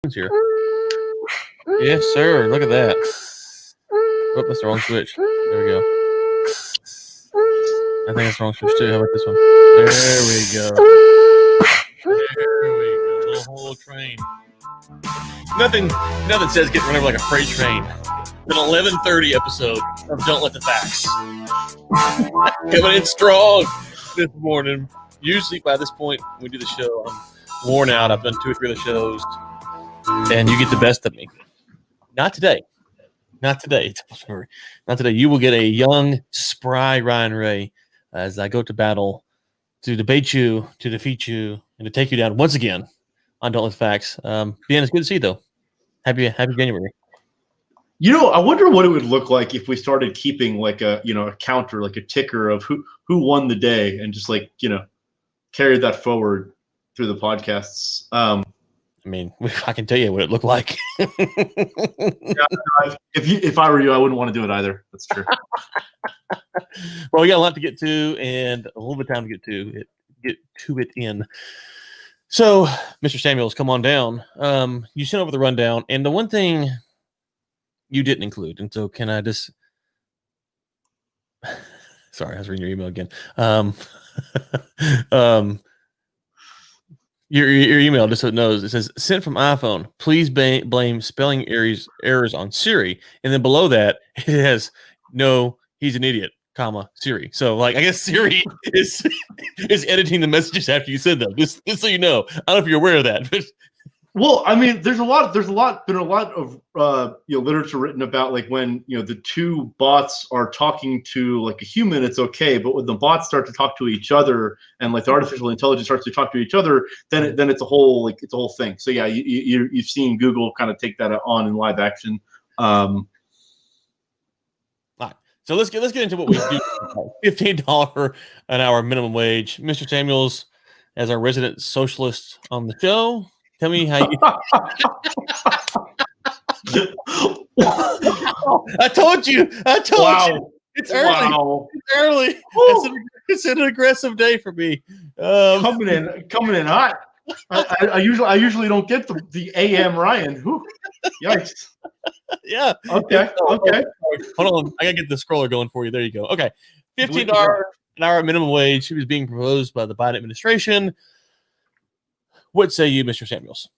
Here. Yes, sir. Look at that. Oh, that's the wrong switch. There we go. I think that's the wrong switch too. How about this one? There we go. There we go. The whole train. Nothing says getting run over like a freight train. An 11:30 episode of Don't Let the Facts. Coming in strong this morning. Usually by this point when we do the show, I'm worn out. I've done 2 or 3 of the shows. And you get the best of me. Not today. Not today. Not today. You will get a young, spry Ryan Ray as I go to battle to debate you, to defeat you, and to take you down once again on Don't Let the Facts. Ben, it's good to see you, though. Happy January. You know, I wonder what it would look like if we started keeping like a counter, like a ticker of who won the day, and just carried that forward through the podcasts. I mean, I can tell you what it looked like. If I were you, I wouldn't want to do it either. That's true. Well, we got a lot to get to and a little bit of time to get to it in. So, Mr. Samuels, come on down. You sent over the rundown, and the one thing you didn't include, and so can I just... Sorry, I was reading your email again. Your email, just so it knows, it says, sent from iPhone. Please blame spelling errors on Siri. And then below that, it has, no, he's an idiot, comma, Siri. So, I guess Siri is editing the messages after you said them. Just so you know. I don't know if you're aware of that. But... Well, I mean, there's been a lot of literature written about when the two bots are talking to a human, it's okay, but when the bots start to talk to each other and the artificial intelligence starts to talk to each other, then it's a whole thing. So yeah, you've seen Google kind of take that on in live action. All right, so let's get into what we do. $15 an hour minimum wage. Mr. Samuels, as our resident socialist on the show. Tell me how you... I told you. Wow. It's early. Wow. It's early. It's an aggressive day for me. Coming in hot. I usually don't get the AM Ryan. Whew. Yikes. Yeah. Okay. Hold on. I gotta get the scroller going for you. There you go. Okay. $15 an hour minimum wage was being proposed by the Biden administration. What say you, Mr. Samuels?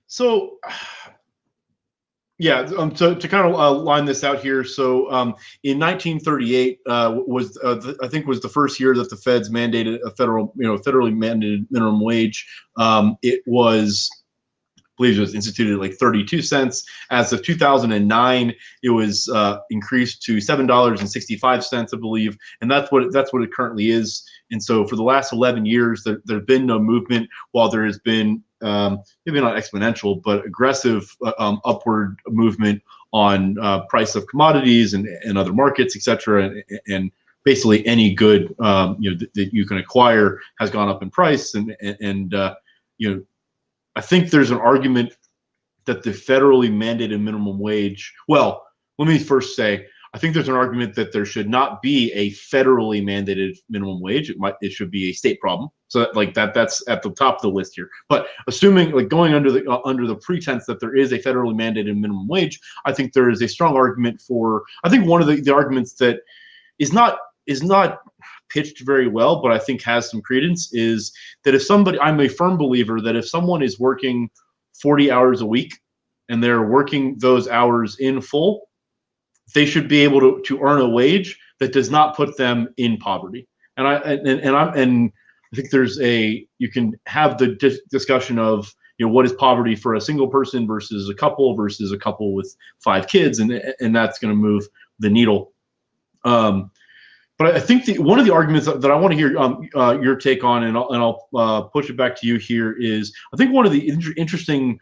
So, yeah, to kind of line this out here. So, in 1938 was the first year that the feds mandated a federally mandated minimum wage. It was, I believe, it was instituted at 32 cents. As of 2009, it was increased to $7.65, I believe, and that's what it currently is. And so for the last 11 years, there's been no movement, while there has been maybe not exponential, but aggressive upward movement on price of commodities and other markets, et cetera. And basically any good that you can acquire has gone up in price. And I think there's an argument that the federally mandated minimum wage, well, let me first say, I think there's an argument that there should not be a federally mandated minimum wage. It should be a state problem. So that's at the top of the list here. But assuming going under the pretense that there is a federally mandated minimum wage, I think there is a strong argument for. I think one of the arguments that is not pitched very well, but I think has some credence, is that if somebody, I'm a firm believer that if someone is working 40 hours a week and they're working those hours in full, they should be able to earn a wage that does not put them in poverty. And I think you can have the discussion of what is poverty for a single person versus a couple with 5 kids, and that's going to move the needle. But I think one of the arguments that I want to hear your take on, and I'll push it back to you here, is I think one of the interesting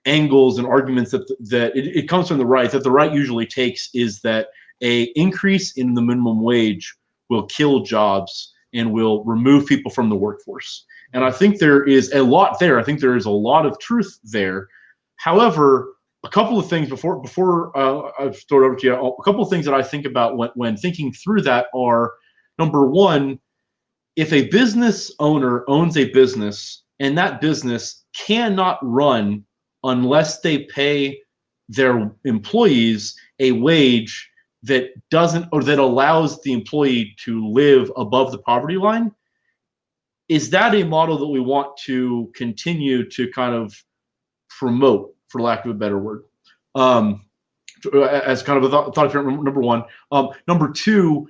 angles and arguments that it comes from the right, that the right usually takes, is that a increase in the minimum wage will kill jobs and will remove people from the workforce. And I think there is a lot there. I think there is a lot of truth there. However, a couple of things before I throw it over to you, a couple of things that I think about when thinking through that are, number one, if a business owner owns a business and that business cannot run unless they pay their employees a wage that doesn't, or that allows the employee to live above the poverty line. Is that a model that we want to continue to kind of promote, for lack of a better word, as kind of a thought experiment, number one. Number two,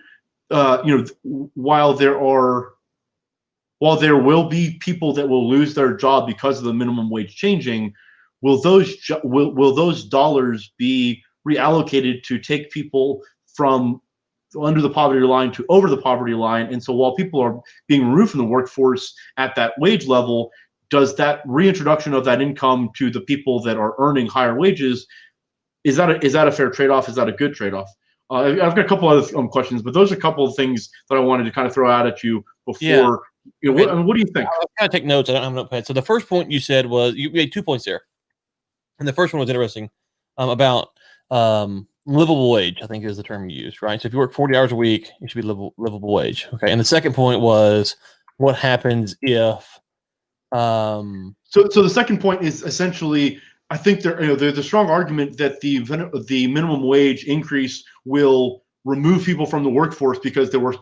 while there will be people that will lose their job because of the minimum wage changing, will those dollars be reallocated to take people from under the poverty line to over the poverty line? And so while people are being removed from the workforce at that wage level, does that reintroduction of that income to the people that are earning higher wages, is that a fair trade-off? Is that a good trade-off? I've got a couple other questions, but those are a couple of things that I wanted to kind of throw out at you before. Yeah. What do you think? I'll kind of take notes. I don't have a notepad. So the first point you said was, you made 2 points there. And the first one was interesting, about livable wage, I think is the term you used, right? So if you work 40 hours a week, you should be livable wage. Okay. And the second point was, what happens if So the second point is essentially, I think there's a strong argument that the minimum wage increase will remove people from the workforce, because there will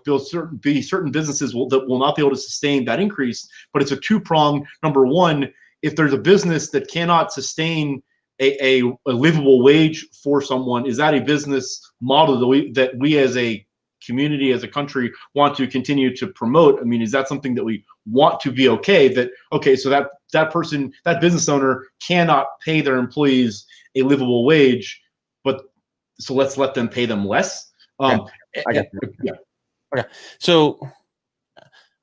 be certain businesses that will not be able to sustain that increase. But it's a two-pronged. Number one, if there's a business that cannot sustain a livable wage for someone, is that a business model that we as a community, as a country, want to continue to promote? I mean, is that something that we want to be so that person, that business owner, cannot pay their employees a livable wage, but so let's let them pay them less? I got you. Okay. So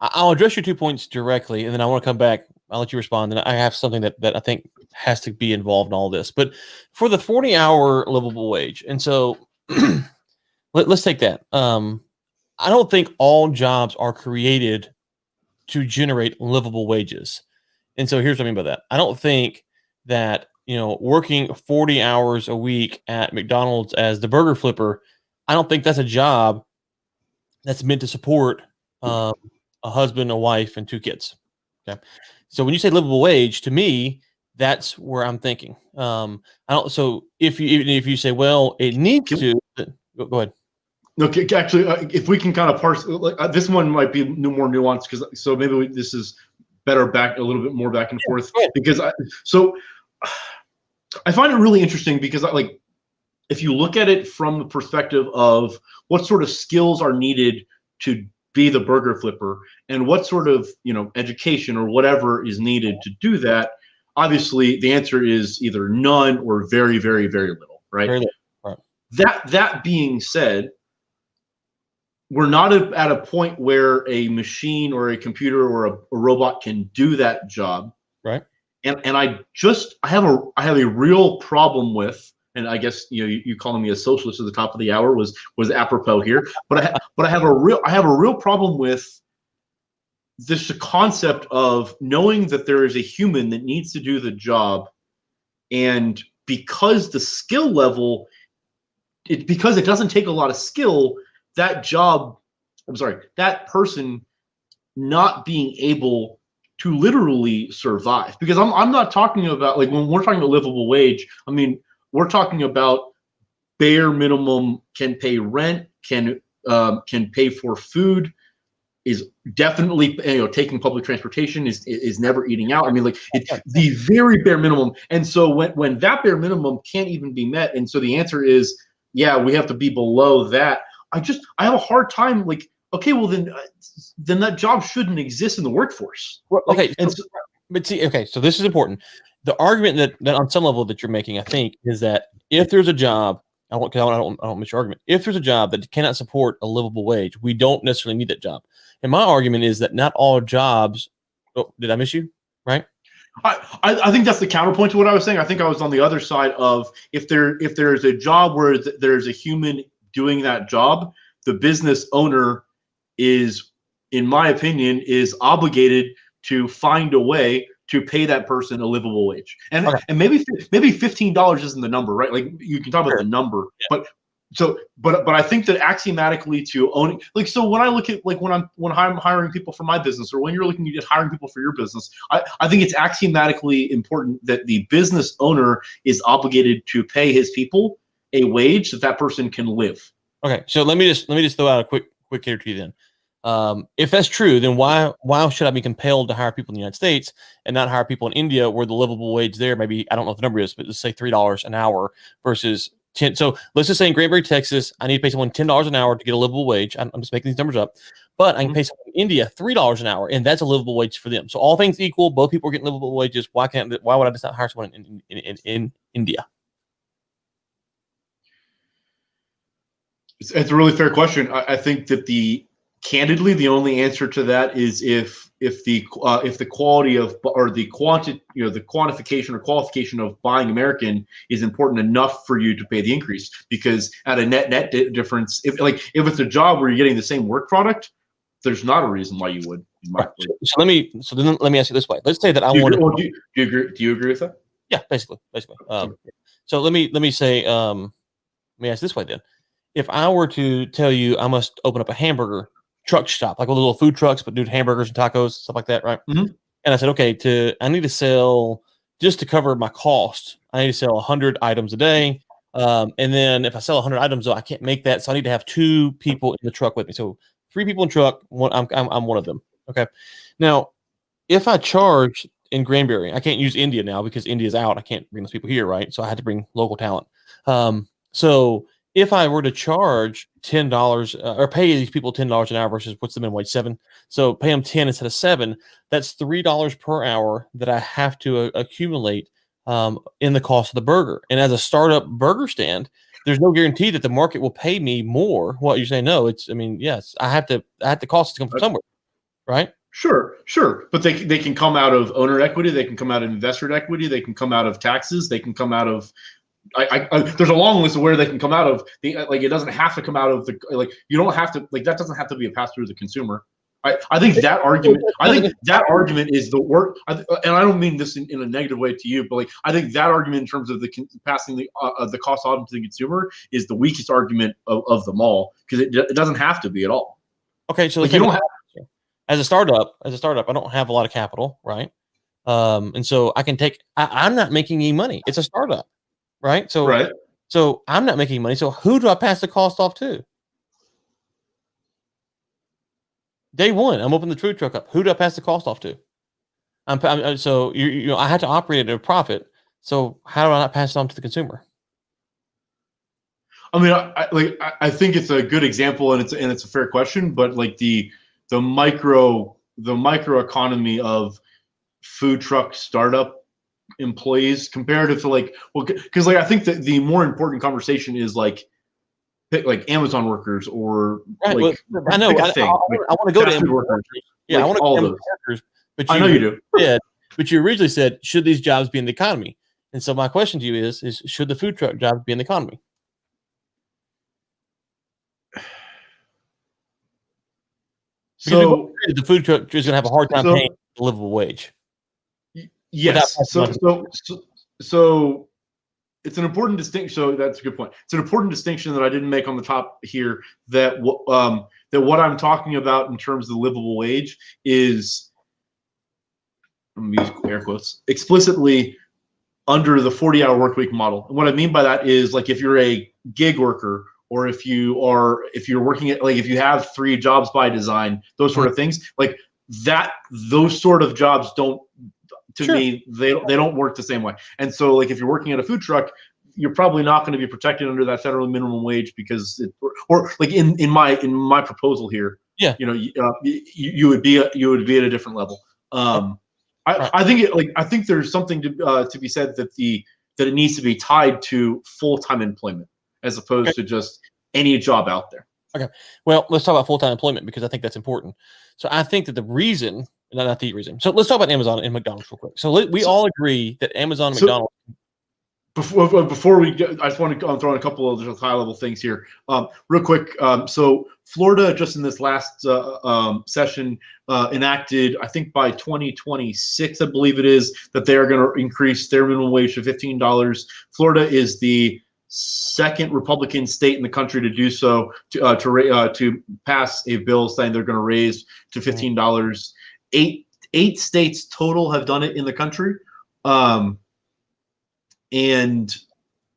I'll address your 2 points directly, and then I want to come back. I'll let you respond. And I have something that I think has to be involved in all this. But for the 40-hour livable wage, and so let's take that. I don't think all jobs are created to generate livable wages. And so here's what I mean by that. I don't think that, working 40 hours a week at McDonald's as the burger flipper, I don't think that's a job that's meant to support a husband, a wife, and 2 kids. Okay. So when you say livable wage, to me, that's where I'm thinking. So if you say, well, it needs to, go ahead. No, actually, if we can kind of parse, this one might be more nuanced, so maybe this is better a little bit more back and forth, because I find it really interesting, because if you look at it from the perspective of what sort of skills are needed to be the burger flipper, and what sort of education or whatever is needed to do that, obviously the answer is either none or very, very, very little, right? Very little. Right. That being said, we're not at a point where a machine or a computer or a robot can do that job, right? And I have a real problem with, and I guess you calling me a socialist at the top of the hour was apropos here, but I have a real problem with this concept of knowing that there is a human that needs to do the job, and because the skill level, because it doesn't take a lot of skill, that person not being able to literally survive. Because I'm not talking about, when we're talking about livable wage, I mean, we're talking about bare minimum, can pay rent, can pay for food, is definitely taking public transportation, is never eating out. I mean, it's the very bare minimum. And so when that bare minimum can't even be met, and so the answer is, yeah, we have to be below that. I have a hard time, okay, well then that job shouldn't exist in the workforce. Well, okay, so this is important. The argument that on some level that you're making, I think, is that if there's a job, I don't miss your argument. If there's a job that cannot support a livable wage, we don't necessarily need that job. And my argument is that not all jobs. Oh, did I miss you? Right. I think that's the counterpoint to what I was saying. I think I was on the other side of, if there's a job where there's a human doing that job, the business owner is, in my opinion, is obligated to find a way to pay that person a livable wage. And maybe $15 isn't the number, right? You can talk about the number, but I think that axiomatically to own, like, so when I look at, like, when I'm hiring people for my business, or when you're looking at hiring people for your business, I think it's axiomatically important that the business owner is obligated to pay his people a wage that person can live. Okay, so let me just throw out a quick here to you then. If that's true, then why should I be compelled to hire people in the United States and not hire people in India, where the livable wage there, maybe, I don't know what the number is, but let's say $3 an hour versus 10. So let's just say in Granbury, Texas, I need to pay someone $10 an hour to get a livable wage. I'm just making these numbers up, but I can pay someone in India $3 an hour, and that's a livable wage for them. So all things equal, both people are getting livable wages. Why would I just not hire someone in India? It's a really fair question. I think that candidly, the only answer to that is if the quality of, or the quantity, the quantification or qualification of buying American is important enough for you to pay the increase. Because at a net difference, if it's a job where you're getting the same work product, there's not a reason why you would. Right. So let me ask you this way. Let's say that I want to. Do you agree? Do you agree with that? Yeah, basically. So let me say, let me ask this way then. If I were to tell you I must open up a hamburger truck shop, like with little food trucks, but do hamburgers and tacos, stuff like that, right? Mm-hmm. And I said, okay, I need to sell, just to cover my cost, I need to sell 100 items a day. And then if I sell 100 items, though, I can't make that, so I need to have 2 people in the truck with me. So 3 people in the truck, I'm one of them. Okay. Now, if I charge in Granbury, I can't use India now because India's out. I can't bring those people here, right? So I had to bring local talent. So if I were to charge $10 or pay these people $10 an hour versus what's the minimum wage, 7, so pay them 10 instead of 7, that's $3 per hour that I have to accumulate in the cost of the burger. And as a startup burger stand, there's no guarantee that the market will pay me more. What you're saying? No, yes, I have to cost to come from somewhere, right? Sure, but they can come out of owner equity, they can come out of investor equity, they can come out of taxes, they can come out of. There's a long list of where they can come out of. It doesn't have to come out of you don't have to, that doesn't have to be a pass through the consumer. I think that argument is the work, and I don't mean this in a negative way to you, but I think that argument in terms of passing the cost on to the consumer is the weakest argument of them all, because it doesn't have to be at all. Okay, so you don't have. As a startup, I don't have a lot of capital, right? And so I can take. I'm not making any money. It's a startup. Right. So I'm not making money. So who do I pass the cost off to? Day one, I'm opening the food truck up. Who do I pass the cost off to? So I had to operate at a profit. So how do I not pass it on to the consumer? I mean, I think it's a good example, and it's a fair question. But the micro economy of food truck startup employees comparative to because I think that the more important conversation is like Amazon workers or right. I know I want to go to Amazon workers. Yeah, I want to go to Amazon workers, but I know you do. Yeah, but you originally said, should these jobs be in the economy? And so my question to you is should the food truck jobs be in the economy? So the food truck is going to have a hard time paying a livable wage. Yes. So it's an important distinction. So that's a good point. It's an important distinction that I didn't make on the top here, that what I'm talking about in terms of the livable wage is, I'm going to use air quotes, explicitly under the 40-hour work week model. And what I mean by that is, if you're a gig worker, or if you're working at, if you have 3 jobs by design, those sort of things, those sort of jobs don't, to me, they don't work the same way. And so if you're working at a food truck, you're probably not going to be protected under that federal minimum wage, because in my proposal here, you would be at a different level. I think there's something to be said that it needs to be tied to full-time employment as opposed to just any job out there. Okay. Well, let's talk about full-time employment, because I think that's important. So I think that the reason, not the reason. So let's talk about Amazon and McDonald's real quick. So we all agree that Amazon and McDonald's. Before we go, I just want to throw in a couple of just high-level things here, real quick. So Florida, just in this last session, enacted, I think by 2026, I believe it is, that they are going to increase their minimum wage to $15. Florida is the second Republican state in the country to do so, to pass a bill saying they're going to raise to $15. Eight states total have done it in the country. And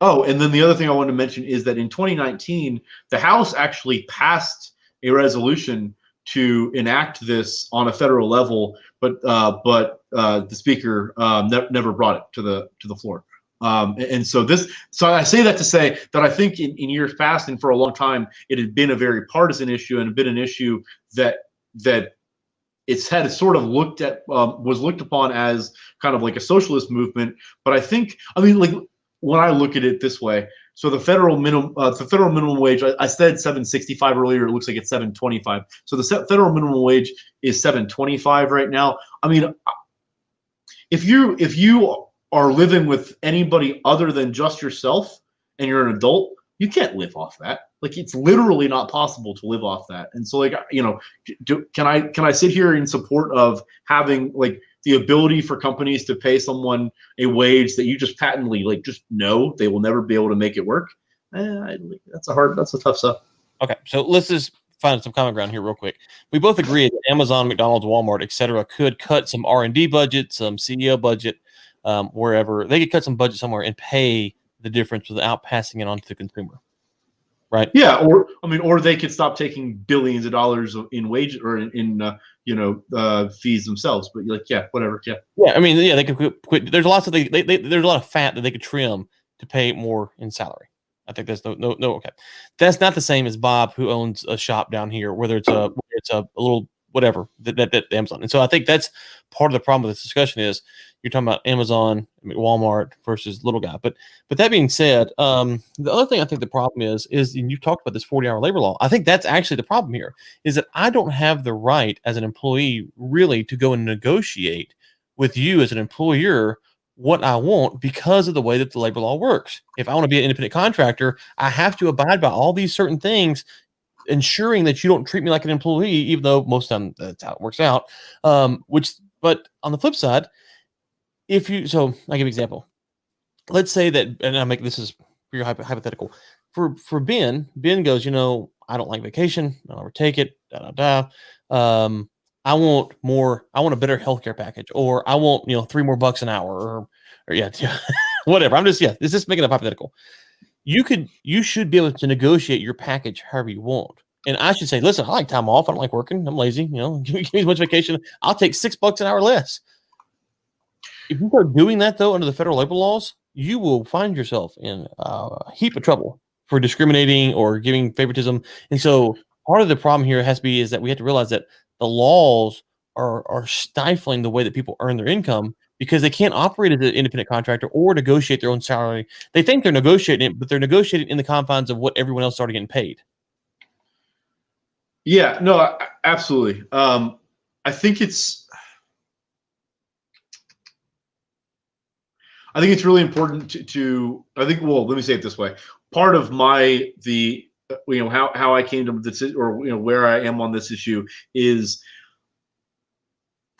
then the other thing I wanted to mention is that in 2019, the House actually passed a resolution to enact this on a federal level, but the Speaker never brought it to the floor. So I say that to say that I think in years past and for a long time, it had been a very partisan issue and been an issue that it's had sort of was looked upon as kind of like a socialist movement. But I mean, like when I look at it this way, so the federal minimum wage, I said $7.65 earlier. It looks like it's $7.25. So the federal minimum wage is $7.25 right now. I mean, if you are living with anybody other than just yourself and you're an adult, you can't live off that. Like, it's literally not possible to live off that. And so, like, you know, can I sit here in support of having like the ability for companies to pay someone a wage that you just patently like just know they will never be able to make it work? That's a tough stuff. Okay, so let's just find some common ground here real quick. We both agree that Amazon, McDonald's, Walmart, etc., could cut some R&D budget, some CEO budget, wherever they could cut some budget somewhere and pay the difference without passing it on to the consumer, right? Yeah, or they could stop taking billions of dollars in wage or in fees themselves. But like, yeah, whatever, yeah. Yeah, I mean, yeah, they could quit. There's lots of there's a lot of fat that they could trim to pay more in salary. I think that's no. Okay, that's not the same as Bob, who owns a shop down here, whether it's a little whatever that Amazon. And so I think that's part of the problem with this discussion is you're talking about Amazon, Walmart versus little guy. But that being said, the other thing I think the problem is and you talked about this 40-hour labor law. I think that's actually the problem here is that I don't have the right as an employee really to go and negotiate with you as an employer what I want because of the way that the labor law works. If I want to be an independent contractor, I have to abide by all these certain things, ensuring that you don't treat me like an employee, even though most of the time that's how it works out. But on the flip side, I'll give you an example. Let's say that, and this is for your hypothetical. For Ben goes, I don't like vacation. I'll never take it. I want a better healthcare package, or I want, $3 more an hour, or yeah, whatever. It's just making a hypothetical. You should be able to negotiate your package however you want. And I should say, listen, I like time off. I don't like working. I'm lazy. Give me as much vacation. I'll take $6 an hour less. If you start doing that, though, under the federal labor laws, you will find yourself in a heap of trouble for discriminating or giving favoritism. And so part of the problem here is that we have to realize that the laws are stifling the way that people earn their income because they can't operate as an independent contractor or negotiate their own salary. They think they're negotiating it, but they're negotiating in the confines of what everyone else is already getting paid. Yeah, no, absolutely. I think it's really important to let me say it this way. Part of how I came to this, or where I am on this issue is,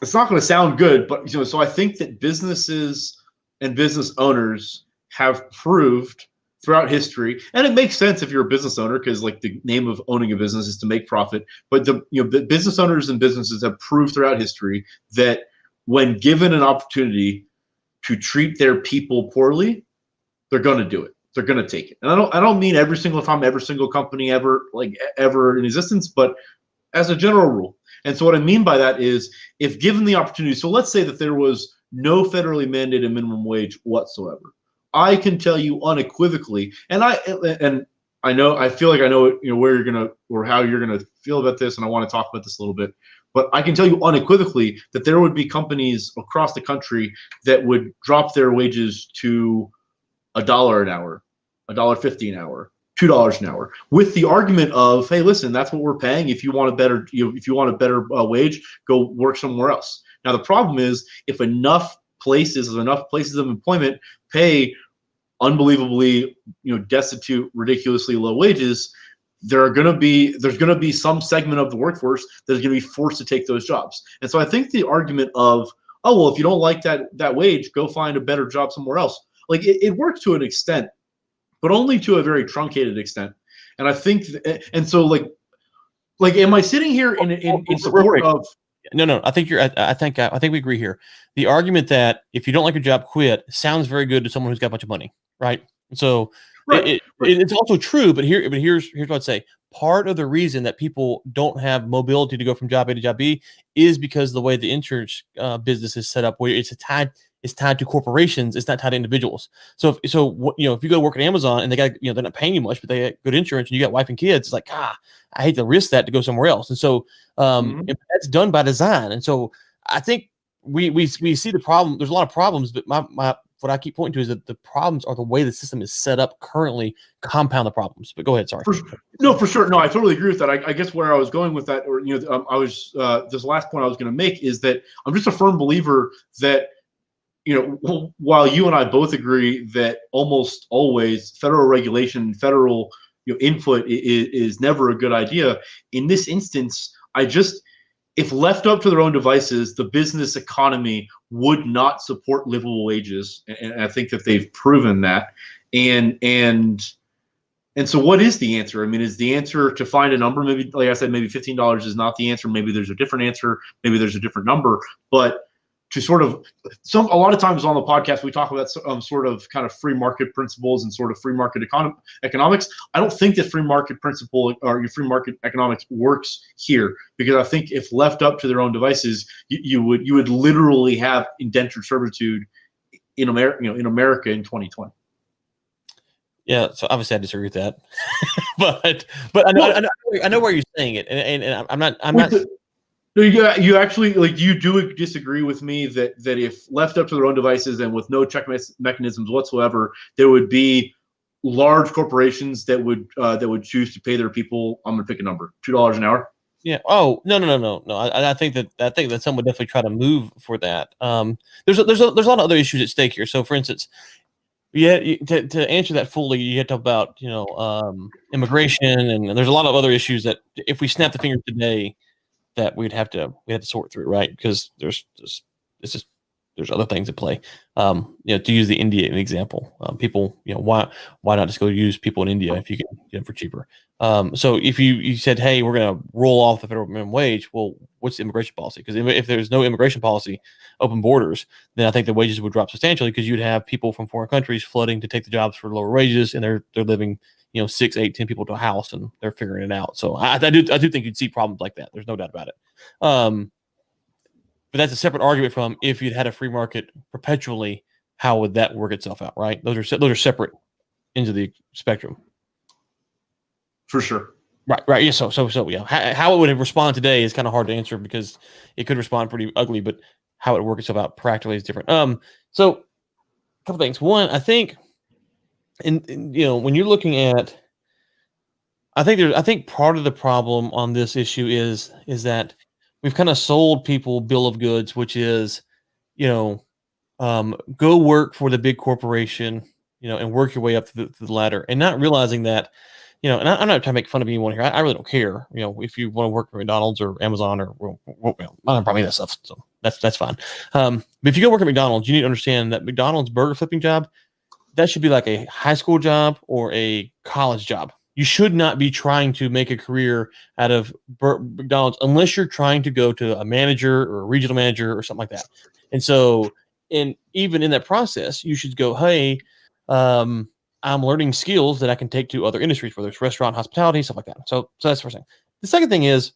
it's not going to sound good, but so I think that businesses and business owners have proved throughout history, and it makes sense if you're a business owner because like the name of owning a business is to make profit. But the business owners and businesses have proved throughout history that when given an opportunity to treat their people poorly, they're going to do it. They're going to take it. And I don't mean every single time, every single company ever in existence, but as a general rule. And so what I mean by that is, if given the opportunity, so let's say that there was no federally mandated minimum wage whatsoever, I can tell you unequivocally, and I feel like I know where you're gonna or how you're gonna feel about this, and I want to talk about this a little bit. But I can tell you unequivocally that there would be companies across the country that would drop their wages to $1 an hour, $1.50 an hour, $2 an hour, with the argument of, hey, listen, that's what we're paying. If you want a better, wage, go work somewhere else. Now the problem is, if enough places of employment pay unbelievably, destitute, ridiculously low wages, there's going to be some segment of the workforce that's going to be forced to take those jobs. And so I think the argument of, oh, well, if you don't like that wage, go find a better job somewhere else. Like it works to an extent, but only to a very truncated extent. And I think, and so like, am I sitting here in support of? No. I think I think we agree here. The argument that if you don't like your job, quit sounds very good to someone who's got a bunch of money, right? So Right. It's also true, but here's what I'd say. Part of the reason that people don't have mobility to go from job A to job B is because the way the insurance business is set up, where it's tied to corporations, it's not tied to individuals. So if you go to work at Amazon and they got, they're not paying you much, but they got good insurance, and you got wife and kids, it's like, I hate to risk that to go somewhere else. And so if that's done by design. And so I think we see the problem. There's a lot of problems, but my what I keep pointing to is that the problems are the way the system is set up currently compound the problems. But go ahead, sorry. For sure. No, I totally agree with that. I guess where I was going with that, or I was this last point I was going to make is that I'm just a firm believer that, while you and I both agree that almost always federal regulation, federal input is never a good idea. In this instance, if left up to their own devices, the business economy would not support livable wages, and I think that they've proven that. And so, what is the answer? I mean, is the answer to find a number? Maybe, like I said, maybe $15 is not the answer. Maybe there's a different answer. Maybe there's a different number. But to sort of a lot of times on the podcast we talk about sort of kind of free market principles and sort of free market economics. I don't think that free market principle or your free market economics works here, because I think if left up to their own devices, you would literally have indentured servitude in America in 2020. Yeah, so obviously I disagree with that, but I know where you're saying it, and I'm not. No, you actually you do disagree with me that if left up to their own devices and with no check mechanisms whatsoever, there would be large corporations that would choose to pay their people. I'm going to pick a number, $2 an hour. Yeah. Oh, no. I think that some would definitely try to move for that. There's a lot of other issues at stake here. So, for instance, to answer that fully, you have to talk about immigration, and there's a lot of other issues that if we snap the fingers today, that we'd have to sort through, right? Because there's other things at play. To use the India example, people, why not just go use people in India if you can get them for cheaper? So if you said, hey, we're going to roll off the federal minimum wage, well, what's the immigration policy? Because if there's no immigration policy, open borders, then I think the wages would drop substantially, because you'd have people from foreign countries flooding to take the jobs for lower wages, and they're living 6, 8, 10 people to a house, and they're figuring it out. So I do think you'd see problems like that. There's no doubt about it. But that's a separate argument from if you'd had a free market perpetually, how would that work itself out, right? Those are separate ends of the spectrum. For sure. Right. Yeah. So yeah. How it would respond today is kind of hard to answer, because it could respond pretty ugly, but how it would work itself out practically is different. So a couple things. One, I think, and when you're looking at, I think part of the problem on this issue is that we've kind of sold people bill of goods, which is, go work for the big corporation, and work your way up to the ladder, and not realizing that, and I'm not trying to make fun of anyone here. I really don't care, if you want to work for McDonald's or Amazon or, I don't probably that stuff, so that's fine. But if you go work at McDonald's, you need to understand that McDonald's burger flipping job, that should be like a high school job or a college job. You should not be trying to make a career out of McDonald's unless you're trying to go to a manager or a regional manager or something like that. And so, and even in that process, you should go, hey, I'm learning skills that I can take to other industries, whether it's restaurant, hospitality, stuff like that. So that's the first thing. The second thing is,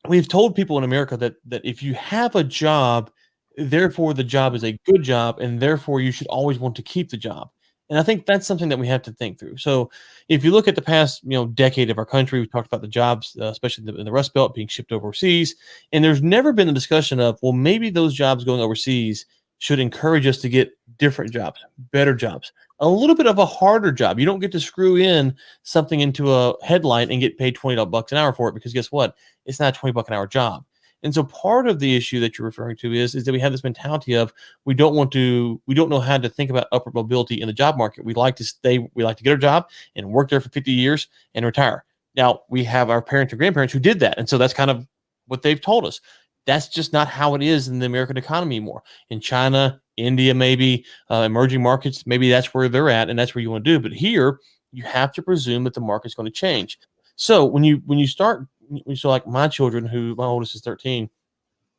we've told people in America that if you have a job, therefore the job is a good job, and therefore you should always want to keep the job. And I think that's something that we have to think through. So if you look at the past, decade of our country, we've talked about the jobs, especially in the Rust Belt, being shipped overseas. And there's never been a discussion of, well, maybe those jobs going overseas should encourage us to get different jobs, better jobs, a little bit of a harder job. You don't get to screw in something into a headlight and get paid $20 an hour for it, because guess what? It's not a $20 an hour job. And so part of the issue that you're referring to is that we have this mentality of we don't know how to think about upward mobility in the job market. We like to get our job and work there for 50 years and retire. Now, we have our parents and grandparents who did that. And so that's kind of what they've told us. That's just not how it is in the American economy anymore. In China, India, maybe emerging markets, maybe that's where they're at, and that's where you want to do. But here, you have to presume that the market's going to change. So when you start, so like my children, who my oldest is 13,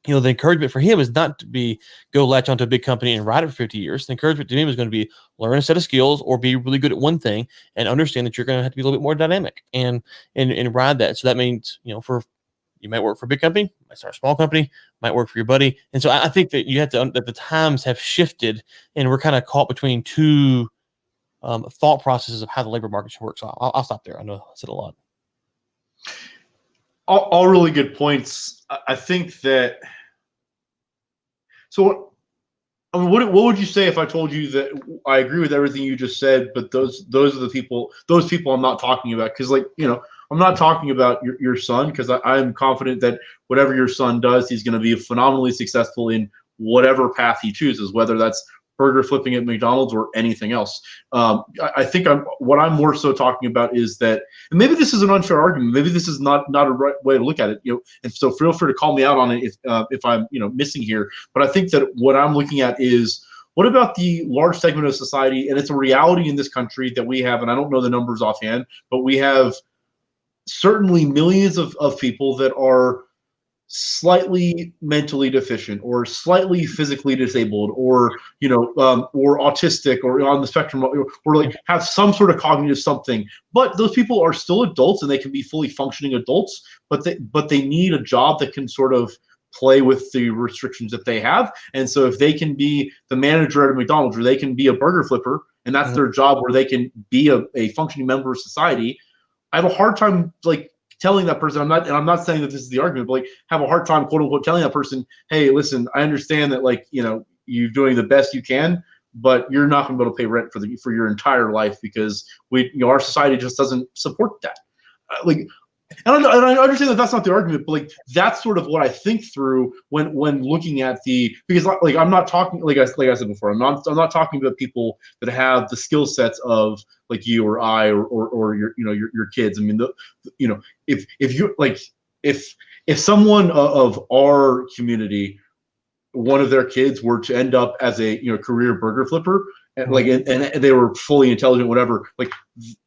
the encouragement for him is not to go latch onto a big company and ride it for 50 years. The encouragement to him is going to be learn a set of skills or be really good at one thing and understand that you're going to have to be a little bit more dynamic and ride that. So that means, you might work for a big company, might start a small company, might work for your buddy. And so I think that you have to, that the times have shifted and we're kind of caught between two thought processes of how the labor market should work. So I'll stop there. I know I said a lot. All really good points. I think that. So, what would you say if I told you that I agree with everything you just said, but those are the people. Those people I'm not talking about because, I'm not talking about your son because I'm confident that whatever your son does, he's going to be phenomenally successful in whatever path he chooses, whether that's burger flipping at McDonald's or anything else. I think what I'm more so talking about is that, and maybe this is an unfair argument, maybe this is not a right way to look at it, and so feel free to call me out on it if I'm missing here. But I think that what I'm looking at is, what about the large segment of society, and it's a reality in this country that we have, and I don't know the numbers offhand, but we have certainly millions of people that are slightly mentally deficient or slightly physically disabled or or autistic or on the spectrum or like have some sort of cognitive something, but those people are still adults and they can be fully functioning adults, but they need a job that can sort of play with the restrictions that they have. And so if they can be the manager at a McDonald's or they can be a burger flipper and that's their job where they can be a functioning member of society, I have a hard time telling that person, I'm not saying that this is the argument, but have a hard time, quote unquote, telling that person, hey, listen, I understand that you're doing the best you can, but you're not going to be able to pay rent for your entire life because our society just doesn't support that. And I understand that that's not the argument, but that's sort of what I think through when looking at because I'm not talking like I said before, I'm not talking about people that have the skill sets of you or I or your kids. I mean, if someone of our community, one of their kids were to end up as a career burger flipper and and they were fully intelligent, whatever,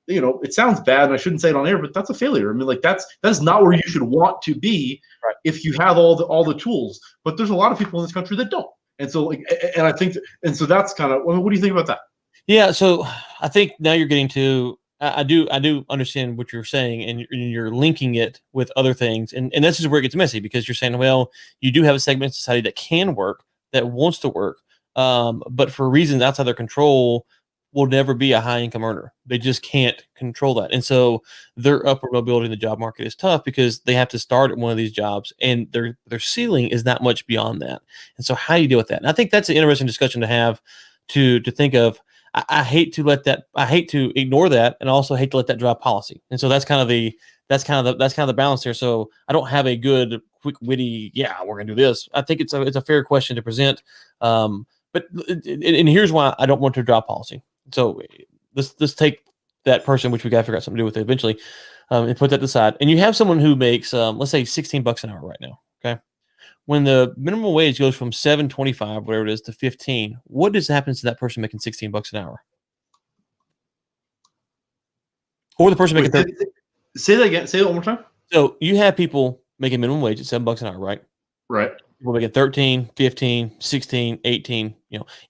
it sounds bad and I shouldn't say it on air, but that's a failure. I mean, that's not where you should want to be, right, if you have all the tools. But there's a lot of people in this country that don't. And so and I think so that's kind of, what do you think about that? Yeah, so I think now you're getting to, I do understand what you're saying, and you're linking it with other things, and this is where it gets messy because you're saying, well, you do have a segment of society that can work, that wants to work, but for reasons outside their control, will never be a high income earner. They just can't control that, and so their upward mobility in the job market is tough because they have to start at one of these jobs, and their ceiling is not much beyond that. And so, how do you deal with that? And I think that's an interesting discussion to have, to think of. I hate to ignore that, and also hate to let that drive policy. And so that's kind of the balance there. So I don't have a good, quick, witty, yeah, we're gonna do this. I think it's a fair question to present. But here's why I don't want to drive policy. So let's take that person, which we got to figure out something to do with it eventually, and put that aside. And you have someone who makes, let's say, $16 an hour right now. Okay. When the minimum wage goes from $7.25, whatever it is, to $15, what happens to that person making $16 an hour? Or the person making say that again. Say it one more time. So you have people making minimum wage at $7 an hour, right? Right. People making 13, 15, 16, 18.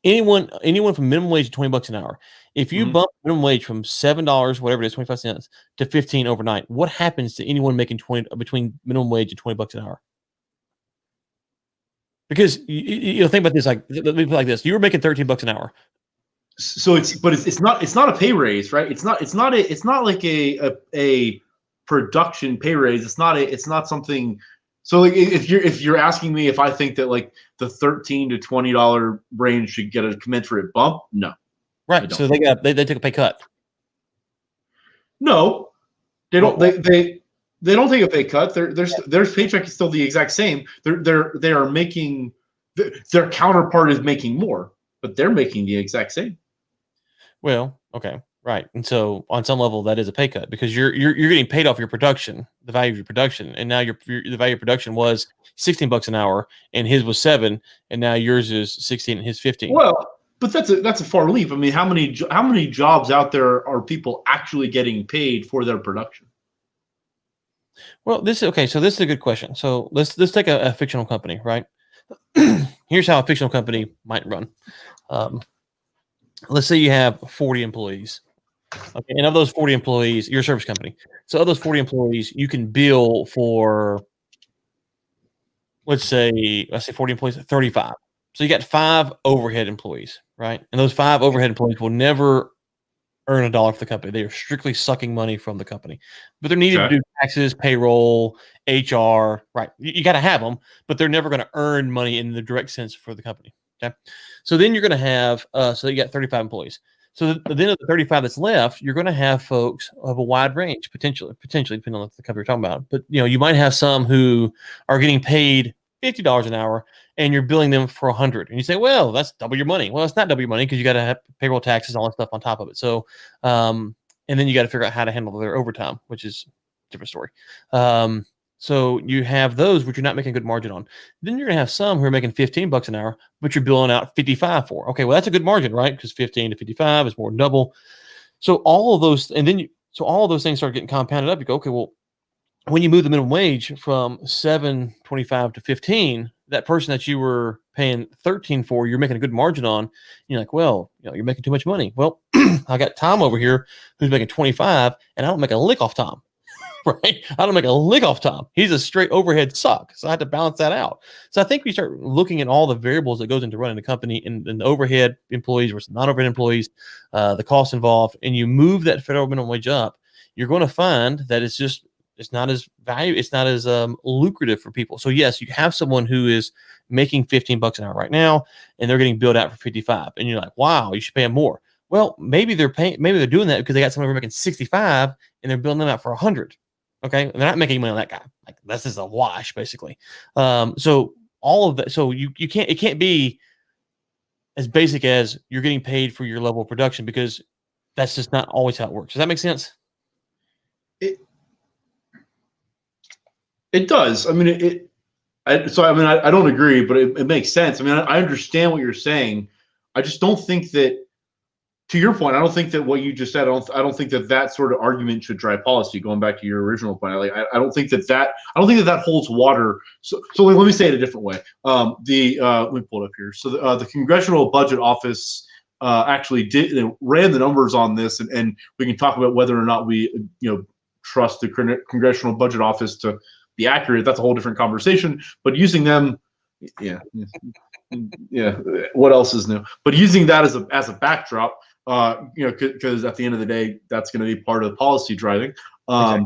Anyone from minimum wage to $20 an hour. If you bump minimum wage from $7, whatever it is, 25 cents, to 15 overnight, what happens to anyone making between minimum wage and $20 an hour? Because you think about this, let me put it like this: you were making $13 an hour. So it's not a pay raise, right? It's not like a production pay raise. It's not something. So if you're asking me if I think that the $13 to $20 range should get a commensurate bump, no. Right. So they took a pay cut. No, they don't. They don't take a pay cut. Their paycheck is still the exact same. They are making, their counterpart is making more, but they're making the exact same. Well, okay. Right. And so on some level that is a pay cut because you're getting paid off your production, the value of your production. And now the value of production was $16 an hour and his was 7 and now yours is 16 and his 15. Well, but that's a far leap. I mean, how many jobs out there are people actually getting paid for their production? Well, this is a good question. So let's take a fictional company, right? Here's how a fictional company might run. Let's say you have 40 employees. Okay, and of those 40 employees, you're a service company. So of those 40 employees, you can bill for, let's say 40 employees, 35. So you got 5 overhead employees, right? And those 5 overhead employees will never earn a dollar for the company. They are strictly sucking money from the company, but they're needed to do taxes, payroll, HR, right? You got to have them, but they're never going to earn money in the direct sense for the company. Okay. So then you're going to have, so you got 35 employees. So then of the 35 that's left, you're going to have folks of a wide range, potentially depending on the company you're talking about. But you might have some who are getting paid $50 an hour, and you're billing them for $100. And you say, well, that's double your money. Well, it's not double your money because you got to have payroll, taxes, all that stuff on top of it. So, and then you got to figure out how to handle their overtime, which is a different story. So you have those which you're not making a good margin on. Then you're going to have some who are making $15 an hour, but you're billing out 55 for. Okay, well, that's a good margin, right? Because 15 to 55 is more than double. So all of those, all of those things start getting compounded up. You go, okay, well, when you move the minimum wage from $7.25 to 15, that person that you were paying 13 for, you're making a good margin on. You're like, well, you're making too much money. Well, I got Tom over here who's making 25, and I don't make a lick off Tom. Right? I don't make a lick off Tom. He's a straight overhead suck. So I had to balance that out. So I think we start looking at all the variables that goes into running the company and the overhead employees versus non-overhead employees, the costs involved, and you move that federal minimum wage up, you're going to find that it's not as lucrative for people. So yes, you have someone who is making $15 an hour right now, and they're getting billed out for 55, and you're like, wow, you should pay them more. Well, maybe they're doing that because they got someone who's making 65 and they're billing them out for 100. Okay, they're not making money on that guy. Like this is a wash, basically. So all of that. So it can't be as basic as you're getting paid for your level of production because that's just not always how it works. Does that make sense? It does. I mean, I don't agree, but it makes sense. I mean, I understand what you're saying. I just don't think that, to your point, I don't think that what you just said, I don't think that sort of argument should drive policy. Going back to your original point, I don't think that holds water. So let me say it a different way. Let me pull it up here. So the Congressional Budget Office actually ran the numbers on this, and we can talk about whether or not we trust the Congressional Budget Office to be accurate. That's a whole different conversation. But using them, yeah. What else is new? But using that as a backdrop. Because at the end of the day, that's going to be part of the policy driving. Okay.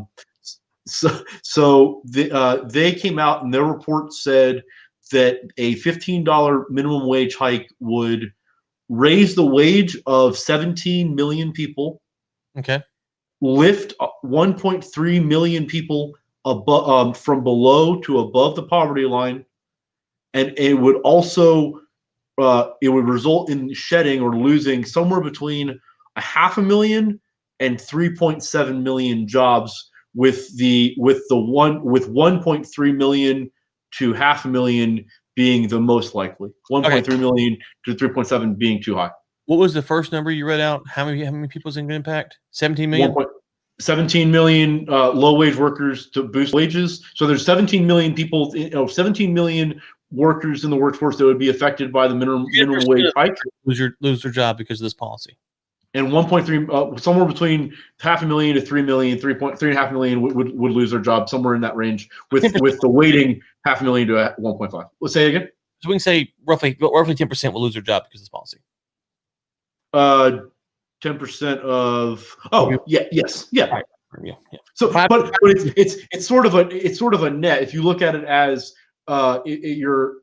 So they came out and their report said that a $15 minimum wage hike would raise the wage of 17 million people. Okay. Lift 1.3 million people above from below to above the poverty line, and it would also. It would result in shedding or losing somewhere between 500,000 and 3.7 million jobs, with 1.3 million to 500,000 being the most likely. 1.3 million to 3.7 being too high. What was the first number you read out? How many people is it going to impact? 17 million. 17 million low wage workers to boost wages. So there's 17 million people. 17 million workers in the workforce that would be affected by the minimum wage hike. Lose their job because of this policy. And 1.3, somewhere between 500,000 to 3 million, 3.5 million would lose their job, somewhere in that range, with the weighting 500,000 to 1.5. Let's say it again. So we can say roughly 10% will lose their job because of this policy. 10% of yes. Right. Yeah. So, but it's sort of a net. If you look at it as the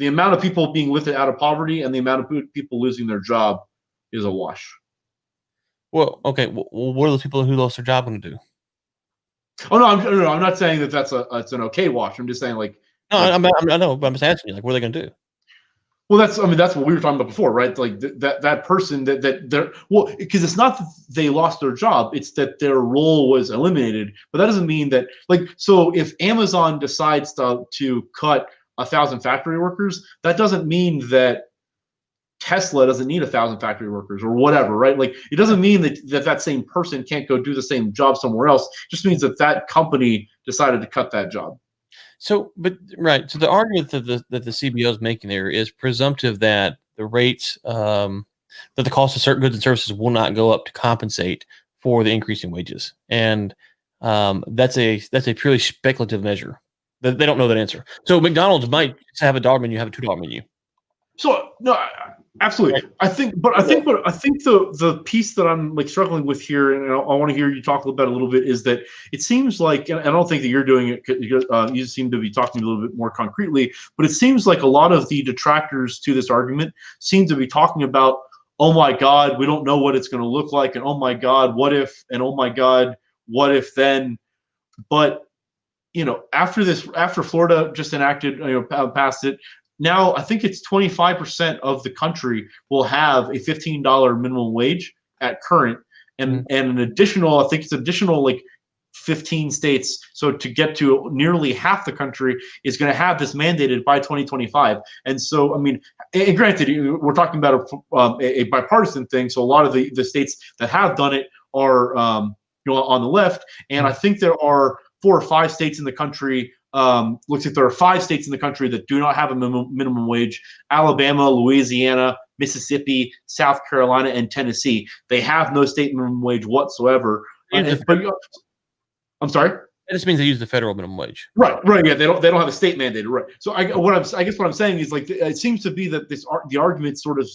amount of people being lifted out of poverty and the amount of people losing their job is a wash. Well, okay. Well, what are those people who lost their job going to do? Oh no, I'm not saying that it's an okay wash. I'm just saying I know, but I'm just asking you, what are they going to do? Well, that's what we were talking about before, right? Like that person that they're, well, because it's not that they lost their job, it's that their role was eliminated. But that doesn't mean that, like, so if Amazon decides to cut 1,000 factory workers, that doesn't mean that Tesla doesn't need 1,000 factory workers or whatever, right? Like, it doesn't mean that same person can't go do the same job somewhere else. It just means that company decided to cut that job. So, but right. So the argument that the CBO is making there is presumptive that the rates, that the cost of certain goods and services will not go up to compensate for the increase in wages, and that's a purely speculative measure. They don't know that answer. So McDonald's might have a dollar menu, have a $2 menu. So no, absolutely. I think the piece that I'm like struggling with here, and I want to hear you talk about a little bit, is that it seems like, and I don't think that you're doing it. You seem to be talking a little bit more concretely, but it seems like a lot of the detractors to this argument seem to be talking about, oh my God, we don't know what it's going to look like, and oh my God, what if, and oh my God, what if then? But after Florida just enacted, passed it. Now, I think it's 25% of the country will have a $15 minimum wage at current, and an additional, I think it's additional like 15 states. So to get to nearly half the country is going to have this mandated by 2025. And so, I mean, and granted, we're talking about a bipartisan thing. So a lot of the states that have done it are, on the left. And I think there are 4 or 5 states in the country. Looks like there are 5 states in the country that do not have a minimum wage: Alabama, Louisiana, Mississippi, South Carolina, and Tennessee. They have no state minimum wage whatsoever. I'm sorry. That just means they use the federal minimum wage. Right. Yeah, they don't have a state mandated. Right. So I guess what I'm saying is, like, it seems to be that the argument sort of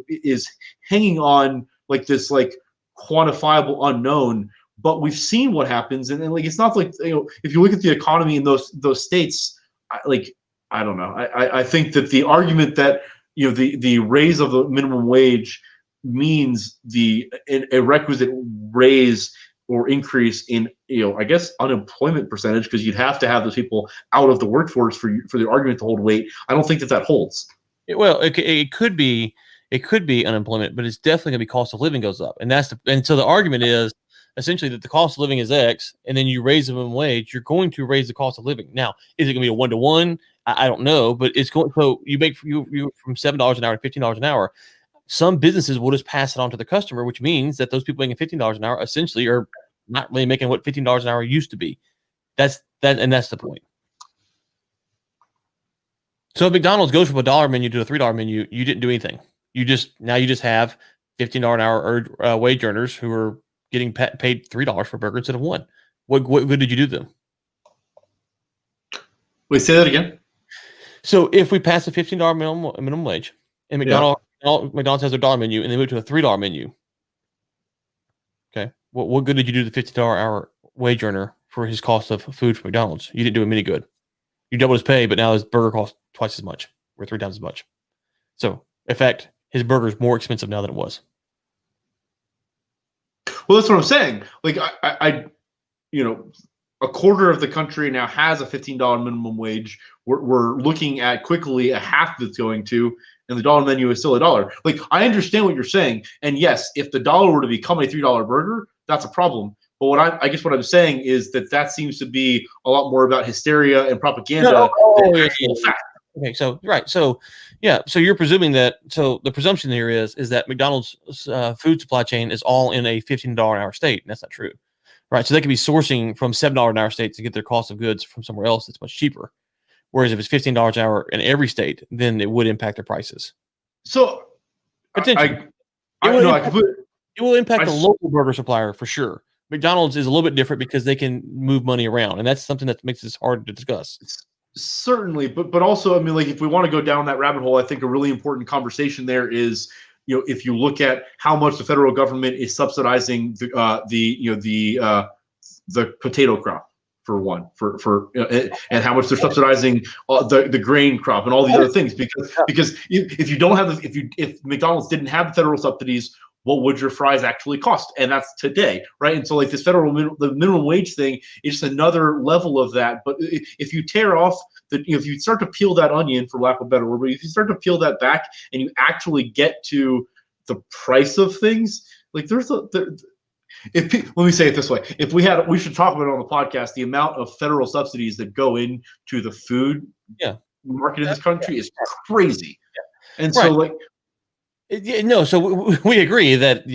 is hanging on like this like quantifiable unknown. But we've seen what happens, and like, it's not like, if you look at the economy in those states, I don't know. I think that the argument that the raise of the minimum wage means a requisite raise or increase in I guess unemployment percentage, because you'd have to have those people out of the workforce for the argument to hold weight. I don't think that holds. It could be unemployment, but it's definitely going to be cost of living goes up, and so the argument is essentially that the cost of living is X, and then you raise the minimum wage, you're going to raise the cost of living. Now, is it going to be a 1-to-1? I don't know, but it's going. So you make you from $7 an hour to $15 an hour. Some businesses will just pass it on to the customer, which means that those people making $15 an hour essentially are not really making what $15 an hour used to be. That's the point. So if McDonald's goes from a $1 menu to a $3 menu, you didn't do anything. You just have $15 an hour wage earners who are getting paid $3 for a burger instead of $1. What good did you do to them? Wait, say that again. So if we pass a $15 minimum wage, and McDonald's has their $1 menu, and they move to a $3 menu, okay, what good did you do to the $15 hour wage earner for his cost of food from McDonald's? You didn't do him any good. You doubled his pay, but now his burger costs twice as much, or 3 times as much. So, in fact, his burger is more expensive now than it was. Well, that's what I'm saying. Like, a quarter of the country now has a $15 minimum wage. We're looking at quickly a half that's going to, and the dollar menu is still $1. Like, I understand what you're saying, and yes, if the dollar were to become a $3 burger, that's a problem. But I guess what I'm saying is that seems to be a lot more about hysteria and propaganda than actual fact. Okay, so right, so yeah, so you're presuming that. So the presumption here is that McDonald's food supply chain is all in a $15 an hour state, and that's not true, right? So they could be sourcing from $7 an hour states to get their cost of goods from somewhere else that's much cheaper. Whereas if it's $15 an hour in every state, then it would impact their prices. So potentially, it will impact the local burger supplier for sure. McDonald's is a little bit different because they can move money around, and that's something that makes this hard to discuss. Certainly, but also, I mean, like, if we want to go down that rabbit hole, I think a really important conversation there is, if you look at how much the federal government is subsidizing the potato crop, for one, and how much they're subsidizing the grain crop and all these other things, because if you don't have if McDonald's didn't have the federal subsidies, what would your fries actually cost? And that's today, right? And so, like, this the minimum wage thing is just another level of that. But if you tear off that if you start to peel that onion, for lack of a better word, but if you start to peel that back and you actually get to the price of things, like let me say it this way: we should talk about it on the podcast. The amount of federal subsidies that go into the food market in this country is crazy, and so like. No, so we agree that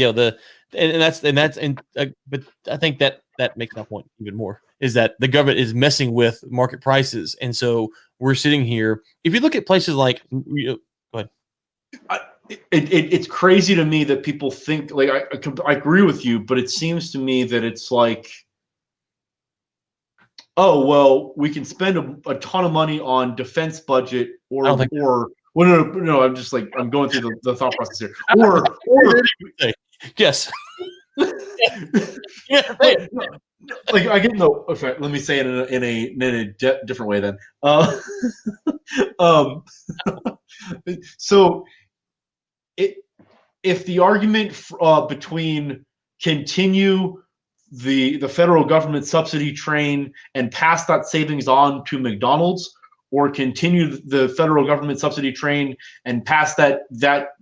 but I think that makes my point even more, is that the government is messing with market prices, and so we're sitting here. If you look at places like, go ahead. It's crazy to me that people think, like, I agree with you, but it seems to me that it's like, oh well, we can spend a ton of money on defense budget or well, no, I'm just like, I'm going through the thought process here. Or yes. Like I get no. Okay, let me say it in a different way then. So, if the argument between continue the federal government subsidy train and pass that savings on to McDonald's, or continue the federal government subsidy train and pass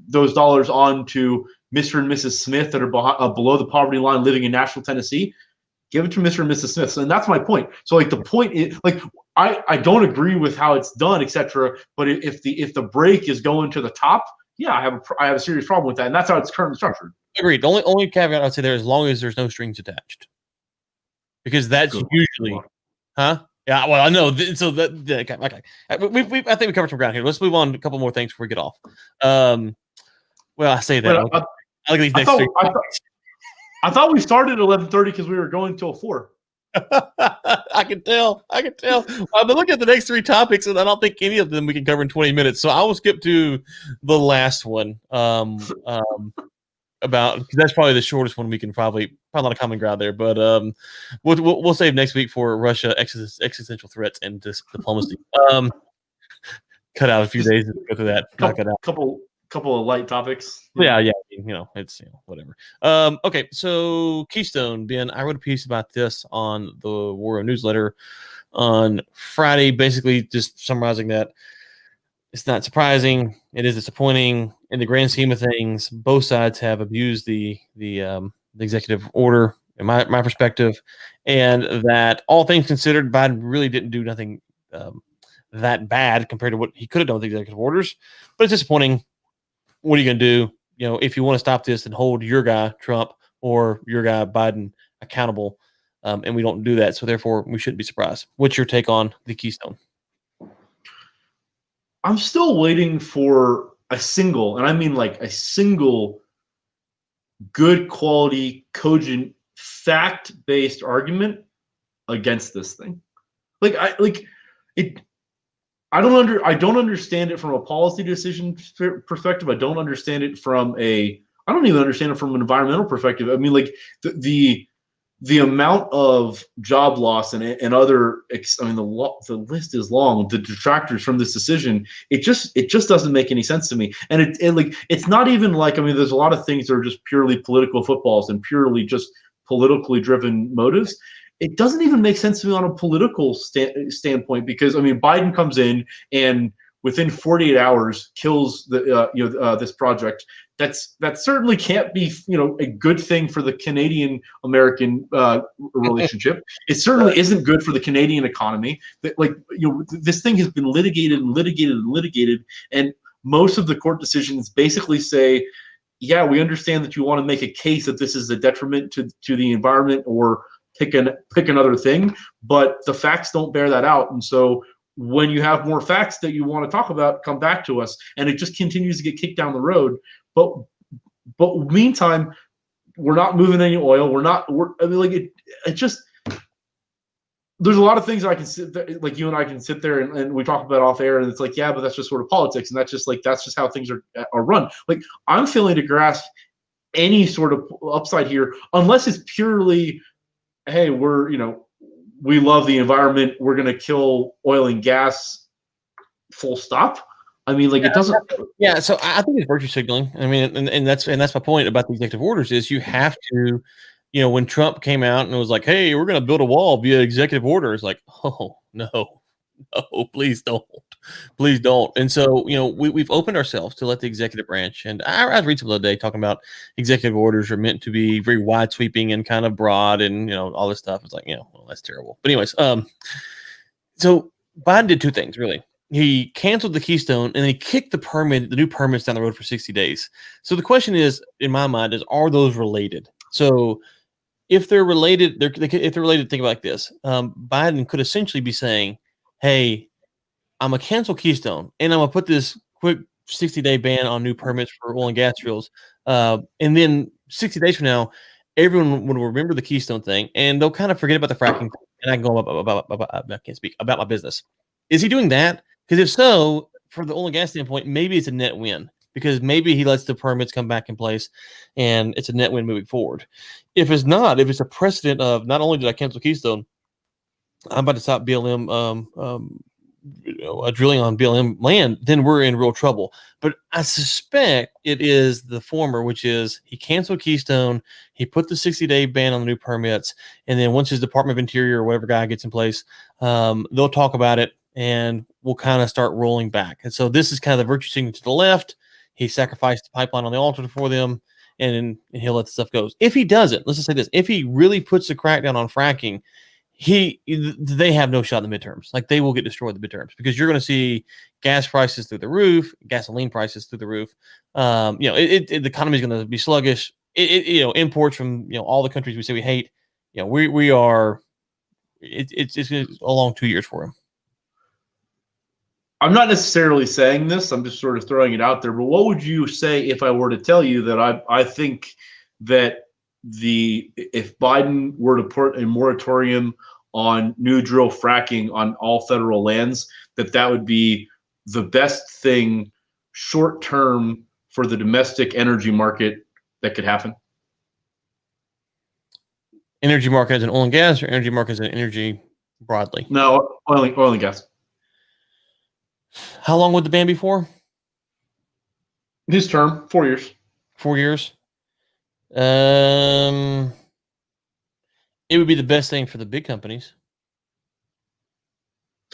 those dollars on to Mr. and Mrs. Smith that are below the poverty line living in Nashville, Tennessee, give it to Mr. and Mrs. Smith. And that's my point. So like the point is, like, I don't agree with how it's done, etc. But if the break is going to the top, yeah, I have a serious problem with that. And that's how it's currently structured. Agreed. The only caveat I'd say there is, as long as there's no strings attached. Because that's usually, Yeah, well, I know. So okay. I think we covered some ground here. Let's move on to a couple more things before we get off. Well, I say that. I look at these next three. I thought we started at 11:30 because we were going till 4. I can tell. I've been looking at the next 3 topics, and I don't think any of them we can cover in 20 minutes. So I will skip to the last one. Because that's probably the shortest one. We can probably a lot of common ground there, but we'll save next week for Russia existential threats and diplomacy. Cut out a few days and go through that. Couple of light topics. Yeah. It's whatever. Okay, so Keystone, Ben, I wrote a piece about this on the War Room newsletter on Friday, basically just summarizing that it's not surprising. It is disappointing in the grand scheme of things. Both sides have abused the executive order, in my perspective, and that all things considered, Biden really didn't do nothing that bad compared to what he could have done with the executive orders. But it's disappointing. What are you going to do? If you want to stop this, and hold your guy Trump or your guy Biden accountable, and we don't do that, so therefore we shouldn't be surprised. What's your take on the Keystone? I'm still waiting for a single, and I mean like a single, good quality, cogent, fact-based argument against this thing. I don't understand it from a policy decision perspective. I don't understand it I don't even understand it from an environmental perspective. I mean, like the amount of job loss and other, the list is long. The detractors from this decision, it just doesn't make any sense to me. And it's not even like, there's a lot of things that are just purely political footballs and purely just politically driven motives. It doesn't even make sense to me on a political standpoint, because Biden comes in and within 48 hours kills this project. That certainly can't be a good thing for the Canadian-American relationship. It certainly isn't good for the Canadian economy. This thing has been litigated, and most of the court decisions basically say, yeah, we understand that you want to make a case that this is a detriment to the environment, or pick another thing, but the facts don't bear that out. And so when you have more facts that you want to talk about, come back to us. And it just continues to get kicked down the road. But meantime, we're not moving any oil. There's a lot of things I can sit there, like you and I can sit there and we talk about off air, and it's like, yeah, but that's just sort of politics. And that's just how things are run. Like, I'm failing to grasp any sort of upside here, unless it's purely, hey, we love the environment, we're going to kill oil and gas, full stop. It doesn't. Yeah, so I think it's virtue signaling. And that's my point about the executive orders is you have to, when Trump came out and was like, hey, we're going to build a wall via executive order, it's like, oh, no, No, please don't. Please don't. And so, we've opened ourselves to let the executive branch, and I read some the other day talking about executive orders are meant to be very wide sweeping and kind of broad and, all this stuff. It's like, well, that's terrible. But anyways, so Biden did two things really. He canceled the Keystone and then he kicked the new permits down the road for 60 days. So the question is, in my mind, are those related? So if they're related, if they're related, think about it like this. Biden could essentially be saying, hey, I'm going to cancel Keystone and I'm going to put this quick 60-day ban on new permits for oil and gas drills. And then 60 days from now, everyone will remember the Keystone thing and they'll kind of forget about the fracking thing. And I can go about I can't speak about my business. Is he doing that? Because if so, for the oil and gas standpoint, maybe it's a net win because maybe he lets the permits come back in place and it's a net win moving forward. If it's not, if it's a precedent of not only did I cancel Keystone, I'm about to stop BLM drilling on BLM land, then we're in real trouble. But I suspect it is the former, which is he canceled Keystone, he put the 60-day ban on the new permits, and then once his Department of Interior or whatever guy gets in place, they'll talk about it and we'll kind of start rolling back. And so this is kind of the virtue signaling to the left. He sacrificed the pipeline on the altar for them, and he'll let the stuff go. If he doesn't, let's just say this, if he really puts the crackdown on fracking, they have no shot in the midterms. Like they will get destroyed in the midterms because you're going to see gas prices through the roof, gasoline prices through the roof. The economy is going to be sluggish. Imports from all the countries we say we hate. We are. It's a long 2 years for him. I'm not necessarily saying this. I'm just sort of throwing it out there. But what would you say if I were to tell you that I think that if Biden were to put a moratorium on new drill fracking on all federal lands, that would be the best thing short term for the domestic energy market that could happen? Energy market as an oil and gas, or energy market as an energy broadly? No, oil and gas. How long would the ban be for? His term, 4 years. 4 years. It would be the best thing for the big companies.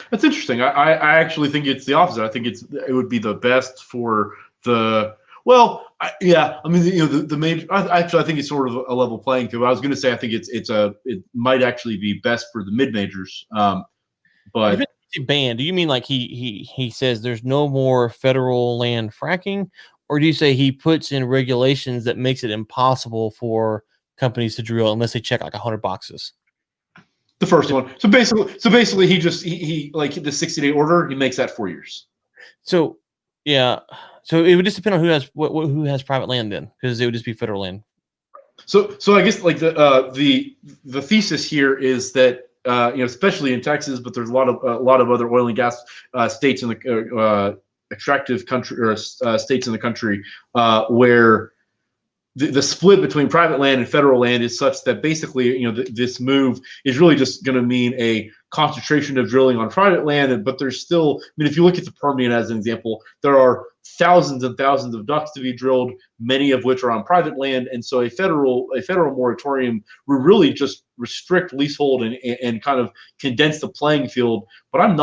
That's interesting. I actually think it's the opposite. I think it would be the best for the the major. I think it's sort of a level playing field. I was going to say I think it might actually be best for the mid majors. But ban, do you mean like he says there's no more federal land fracking, or do you say he puts in regulations that makes it impossible for companies to drill unless they check like 100 boxes? The first one. So basically, he like the 60-day order. He makes that 4 years. So yeah. So it would just depend on who has private land then, because it would just be federal land. So I guess like the thesis here is that especially in Texas, but there's a lot of other oil and gas states in the extractive country or states in the country where the split between private land and federal land is such that basically, this move is really just going to mean a concentration of drilling on private land. But there's still, if you look at the Permian as an example, there are thousands and thousands of ducts to be drilled, many of which are on private land. And so a federal moratorium would really just restrict leasehold and kind of condense the playing field. But I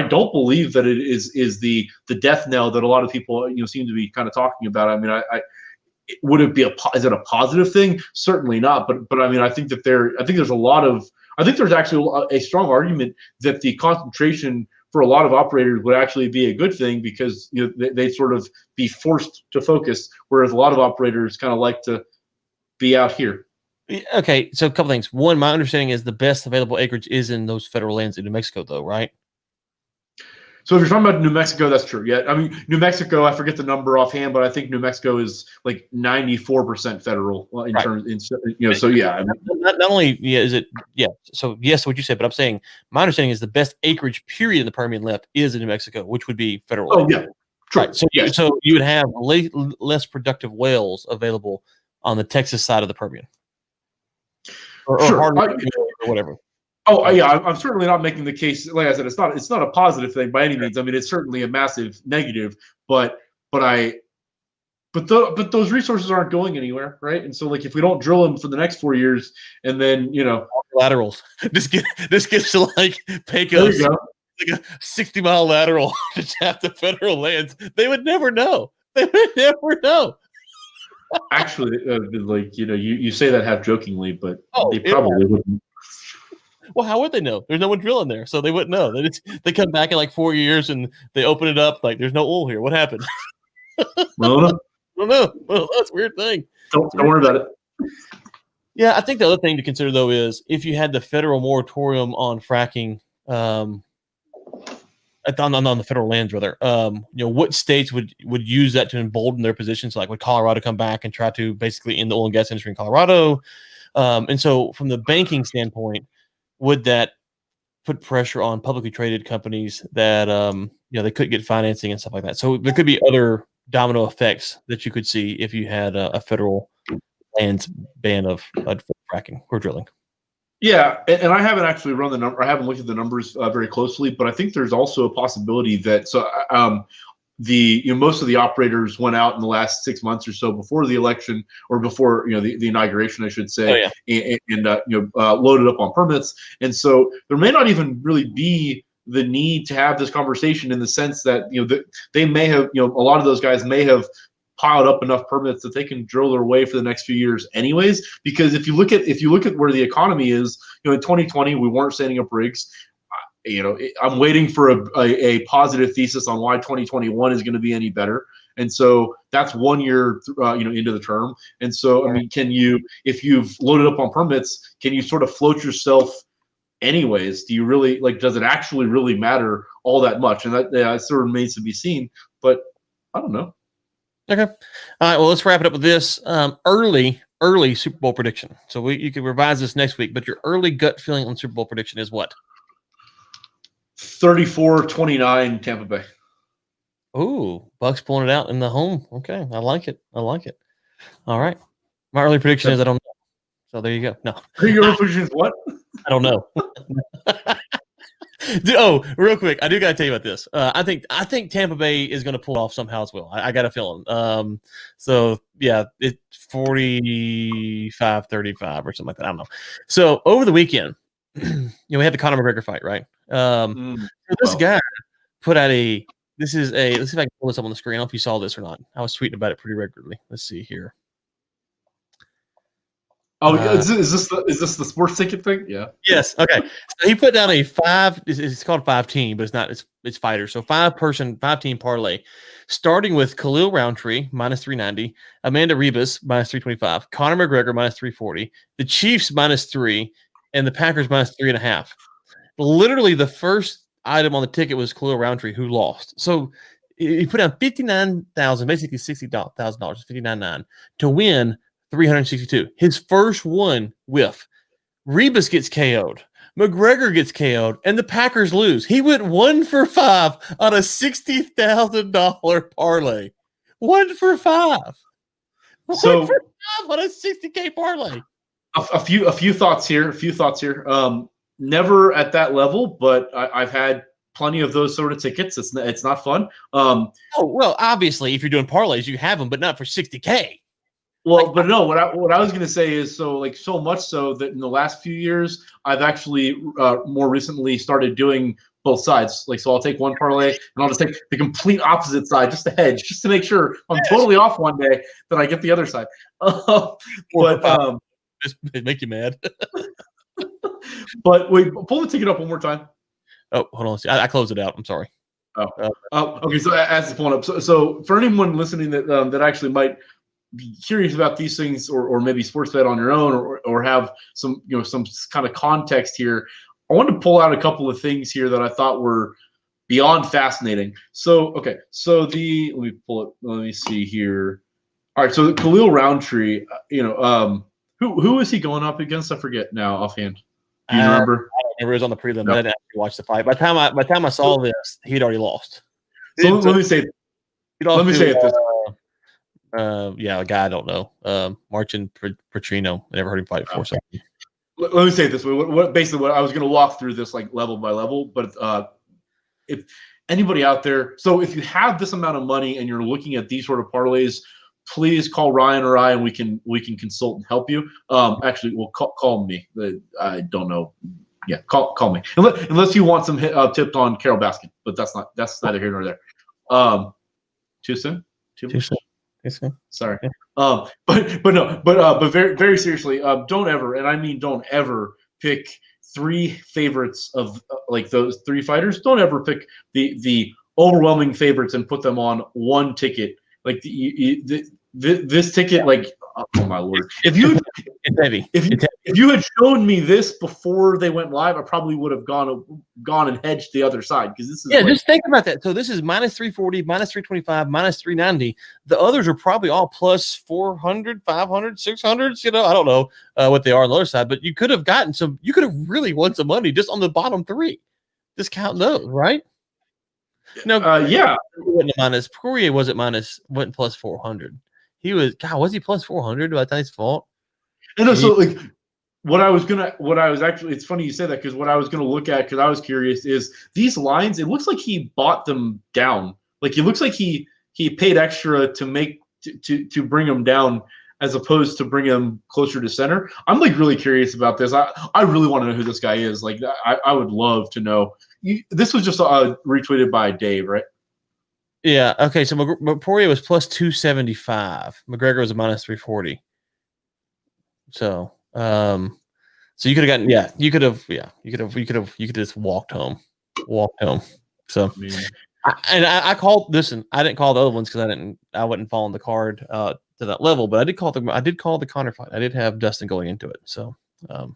don't believe that it is the death knell that a lot of people seem to be kind of talking about. I mean, would it be is it a positive thing? Certainly not. But I mean, I think there's actually a strong argument that the concentration for a lot of operators would actually be a good thing because they'd sort of be forced to focus, whereas a lot of operators kind of like to be out here. Okay, so a couple things. One, my understanding is the best available acreage is in those federal lands in New Mexico, though, right? So if you're talking about New Mexico, that's true. Yeah, I mean, New Mexico, I forget the number offhand, but I think New Mexico is like 94% federal in right. terms. So yeah. I mean, not only is it So yes, what you said, but I'm saying my understanding is the best acreage period in the Permian left is in New Mexico, which would be federal. Oh yeah, true. Right. So you would have less productive wells available on the Texas side of the Permian, or whatever. Oh yeah, I'm certainly not making the case. Like I said, it's not a positive thing by any means. I mean, it's certainly a massive negative, but those resources aren't going anywhere, right? And so, like, if we don't drill them for the next 4 years, and then laterals, this gets to like Pecos. There you go. like a 60-mile lateral to tap the federal lands. They would never know. They would never know. Actually, like you say that half jokingly, but they yeah. probably wouldn't. Well, how would they know? There's no one drilling there, so they wouldn't know. They come back in like 4 years and they open it up like there's no oil here. What happened? Well, I don't know. Well, that's a weird thing. don't worry about it. Yeah, I think the other thing to consider though is if you had the federal moratorium on fracking, on the federal lands rather, what states would use that to embolden their positions? Like would Colorado come back and try to basically end the oil and gas industry in Colorado? And so from the banking standpoint, would that put pressure on publicly traded companies that they couldn't get financing and stuff like that? So there could be other domino effects that you could see if you had a federal lands ban of fracking or drilling. Yeah, and I haven't actually run the number. I haven't looked at the numbers very closely, but I think there's also a possibility that most of the operators went out in the last 6 months or so before the election or before the inauguration, I should say, and loaded up on permits, and so there may not even really be the need to have this conversation in the sense that they may have a lot of those guys may have piled up enough permits that they can drill their way for the next few years anyways. Because if you look at where the economy is, in 2020 we weren't setting up rigs. I'm waiting for a positive thesis on why 2021 is going to be any better. And so that's 1 year, into the term. And so, I mean, if you've loaded up on permits, can you sort of float yourself anyways? Do you really does it actually really matter all that much? And that sort of remains to be seen, but I don't know. Okay. All right. Well, let's wrap it up with this early Super Bowl prediction. So you can revise this next week, but your early gut feeling on Super Bowl prediction is what? 34-29 Tampa Bay. Ooh, Bucks pulling it out in the home. Okay, I like it. All right. My early prediction is I don't know. So there you go. No. Your early prediction is what? I don't know. Real quick, I do got to tell you about this. I think Tampa Bay is going to pull it off somehow as well. I got a feeling. So yeah, it's 45-35 or something like that. I don't know. So over the weekend, we had the Conor McGregor fight, right? This guy put out let's see if I can pull this up on the screen. I don't know if you saw this or not. I was tweeting about it pretty regularly. Let's see here. Oh, is this the sports ticket thing? Yeah. Yes. Okay. So he put down a it's called 5-team, but it's not. It's fighters. So 5-team parlay, starting with Khalil Roundtree -390, Amanda Ribas -325, Conor McGregor -340, the Chiefs -3, and the Packers -3.5. Literally, the first item on the ticket was Khalil Roundtree, who lost. So he put down $59,000, basically $60,000, $59,900 to win $362. His first one whiff. Rebus gets KO'd. McGregor gets KO'd, and the Packers lose. He went 1 for 5 on a $60,000 parlay. 1 for 5. So 1 for 5 on a $60K parlay. A few thoughts here. Never at that level, but I've had plenty of those sort of tickets. It's not fun. Well, obviously, if you're doing parlays, you have them, but not for $60K. Well, but no, what I was going to say is so much so that in the last few years, I've actually more recently started doing both sides. So I'll take one parlay and I'll just take the complete opposite side just to hedge, just to make sure I'm totally off one day that I get the other side. But just make you mad. But wait, pull the ticket up one more time. Oh, hold on. I closed it out. I'm sorry. Okay. So as it's pulling up, so for anyone listening that actually might be curious about these things, or maybe sports bet on your own, or have some some kind of context here, I wanted to pull out a couple of things here that I thought were beyond fascinating. So okay, so let me pull it. Let me see here. All right, so Khalil Roundtree, who is he going up against? I forget now offhand. Do you remember? I don't remember. It was on the prelim. No. I didn't actually watch the fight. By the time I saw this, he'd already lost. So let me say it this. A guy I don't know. Marcin Petrino. I never heard him fight before. Okay. So let me say it this way. What I was going to walk through this level by level, but if anybody out there, so if you have this amount of money and you're looking at these sort of parlays, please call Ryan or I, and we can consult and help you. Actually, call me. I don't know Yeah, call me unless you want some tips on Carol Baskin, but that's neither here nor there. Too soon. Too soon. Sorry. Yeah. But very very seriously, don't ever, and I mean don't ever pick 3 favorites of like those 3 fighters. Don't ever pick the overwhelming favorites and put them on one ticket. Like this ticket, like oh my lord! If you had shown me this before they went live, I probably would have gone and hedged the other side because this is just think about that. So this is minus 340, minus 325, minus 390. The others are probably all plus 400, 500, 600. You know, I don't know what they are on the other side, but you could have gotten some. You could have really won some money just on the bottom 3. Just count those, right? No, yeah. Poirier went plus 400. He was he plus 400 by the time his fault? And so like what I was actually, it's funny you say that because what I was gonna look at because I was curious is these lines. It looks like he bought them down. Like it looks like he paid extra to make to bring them down as opposed to bring them closer to center. I'm like really curious about this. I really want to know who this guy is. Like I would love to know. This was just retweeted by Dave, right? Yeah. Okay. So Poirier was plus 275. McGregor was a minus 340. So, so you could have gotten, you could have just walked home. So, I called. Listen, I didn't call the other ones because I wasn't following the card to that level. But I did call the Conor fight. I did have Dustin going into it. So.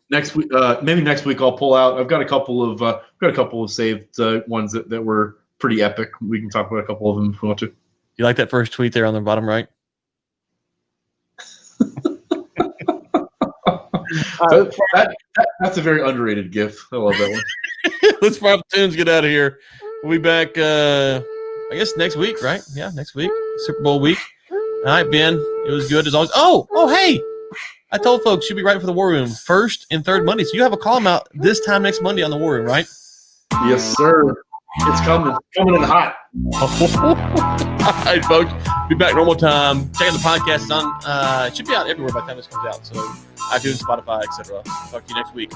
Next week, maybe next week I'll pull out. I've got a couple of saved ones that were pretty epic. We can talk about a couple of them if we want to. You like that first tweet there on the bottom right? That's a very underrated GIF. I love that one. Let's pop tunes. Get out of here. We'll be back. I guess next week, right? Yeah, next week, Super Bowl week. All right, Ben. It was good as always. Oh, hey. I told folks you'll be right for the War Room first and third Monday. So you have a call out this time next Monday on the War Room, right? Yes, sir. It's coming in hot. All right, folks. Be back normal time. Checking the podcast is on. It should be out everywhere by the time this comes out. So iTunes, Spotify, etc. Talk to you next week.